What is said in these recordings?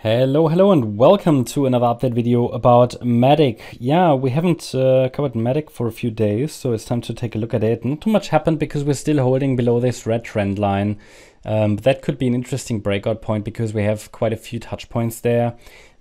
Hello and welcome to another update video about MATIC. Yeah, we haven't covered MATIC for a few days, so it's time to take a look at it. Not too much happened because we're still holding below this red trend line. But that could be an interesting breakout point because we have quite a few touch points there.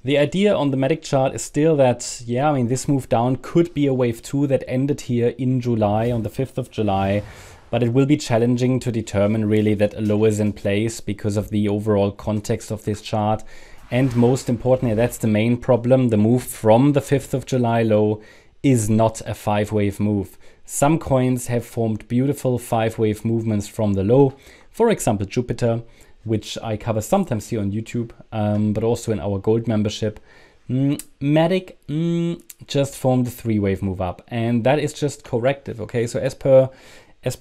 The idea on the MATIC chart is still that, yeah, I mean, this move down could be a wave 2 that ended here in July, on the 5th of July. But it will be challenging to determine really that a low is in place because of the overall context of this chart. And most importantly, that's the main problem. The move from the 5th of July low is not a 5-wave move. Some coins have formed beautiful 5-wave movements from the low. For example, Jupiter, which I cover sometimes here on YouTube, but also in our gold membership. MATIC just formed a 3-wave move up, and that is just corrective. Okay, so as per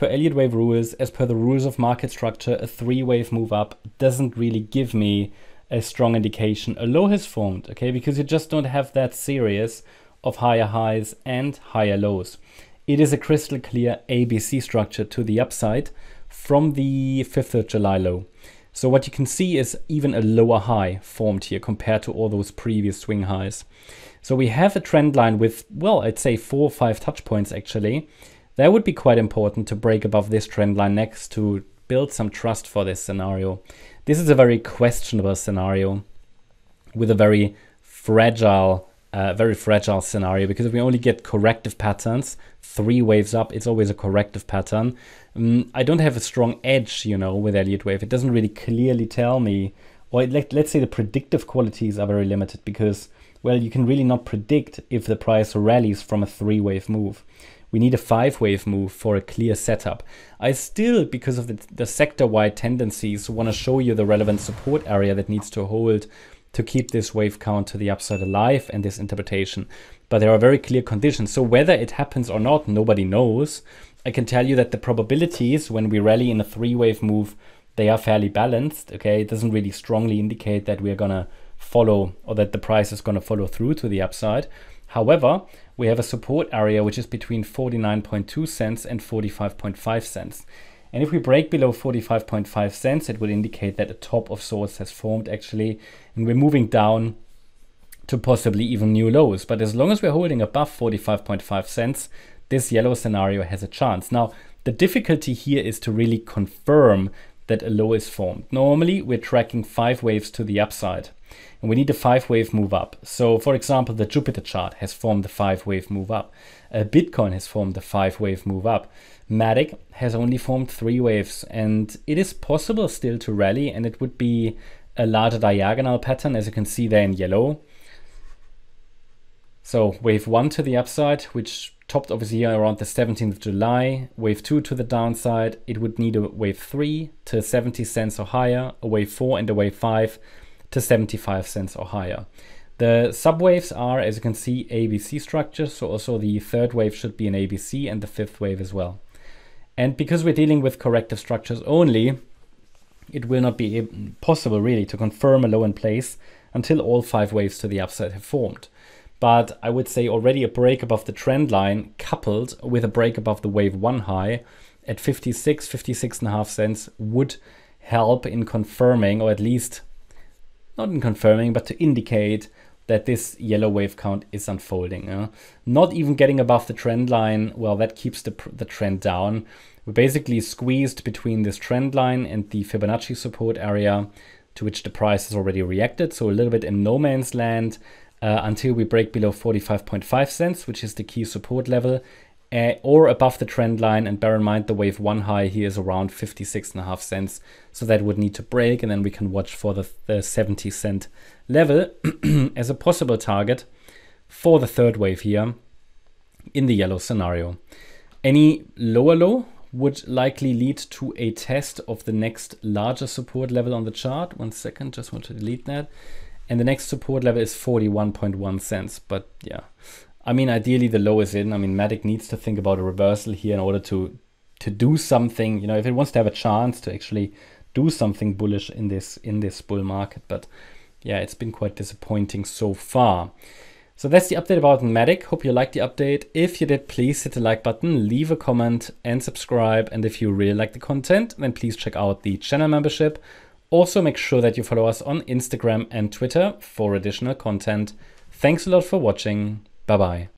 Elliott wave rules, as per the rules of market structure, a 3-wave move up doesn't really give me a strong indication a low has formed, okay, because you just don't have that series of higher highs and higher lows. It is a crystal clear ABC structure to the upside from the 5th of July low. So what you can see is even a lower high formed here compared to all those previous swing highs. So we have a trend line with, well, I'd say 4 or 5 touch points actually. That would be quite important to break above this trend line next to build some trust for this scenario. This is a very questionable scenario with a very fragile scenario, because if we only get corrective patterns, 3 waves up, it's always a corrective pattern. I don't have a strong edge, you know, with Elliott wave. It doesn't really clearly tell me, or let's say the predictive qualities are very limited because, well, you can really not predict if the price rallies from a 3-wave move. We need a 5-wave move for a clear setup. I still, because of the sector-wide tendencies, want to show you the relevant support area that needs to hold to keep this wave count to the upside alive and this interpretation. But there are very clear conditions. So whether it happens or not, nobody knows. I can tell you that the probabilities when we rally in a 3-wave move, they are fairly balanced. Okay, it doesn't really strongly indicate that we are going to follow, or that the price is going to follow through to the upside. However, we have a support area which is between 49.2 cents and 45.5 cents. And if we break below 45.5 cents, it would indicate that a top of sorts has formed actually, and we're moving down to possibly even new lows. But as long as we're holding above 45.5 cents, this yellow scenario has a chance. Now, the difficulty here is to really confirm that a low is formed. Normally, we're tracking 5 waves to the upside, and we need a 5-wave move up. So, for example, the Jupiter chart has formed a 5-wave move up. Bitcoin has formed a 5-wave move up. MATIC has only formed 3 waves, and it is possible still to rally, and it would be a larger diagonal pattern, as you can see there in yellow. So, wave 1 to the upside, which topped obviously here around the 17th of July. Wave 2 to the downside, it would need a wave 3 to 70 cents or higher, a wave 4 and a wave 5 to 75 cents or higher. The subwaves are, as you can see, ABC structures, so also the 3rd wave should be an ABC and the 5th wave as well. And because we're dealing with corrective structures only, it will not be possible really to confirm a low in place until all 5 waves to the upside have formed. But I would say already a break above the trend line coupled with a break above the wave 1 high at 56.5 cents would help in confirming, or at least not in confirming, but to indicate that this yellow wave count is unfolding. Not even getting above the trend line, well, that keeps the trend down. We're basically squeezed between this trend line and the Fibonacci support area, to which the price has already reacted. So a little bit in no man's land until we break below 45.5 cents, which is the key support level, or above the trend line. And bear in mind, the wave 1 high here is around 56.5 cents. So that would need to break, and then we can watch for the 70 cent level as a possible target for the 3rd wave here in the yellow scenario. Any lower low would likely lead to a test of the next larger support level on the chart. 1 second, just want to delete that. And the next support level is 41.1 cents. But yeah, I mean, ideally the low is in. I mean, MATIC needs to think about a reversal here in order to do something, you know, if it wants to have a chance to actually do something bullish in this bull market. But yeah, it's been quite disappointing so far. So that's the update about MATIC. Hope you liked the update. If you did, please hit the like button, leave a comment and subscribe. And if you really like the content, then please check out the channel membership Also, make sure that you follow us on Instagram and Twitter for additional content. Thanks a lot for watching. Bye-bye.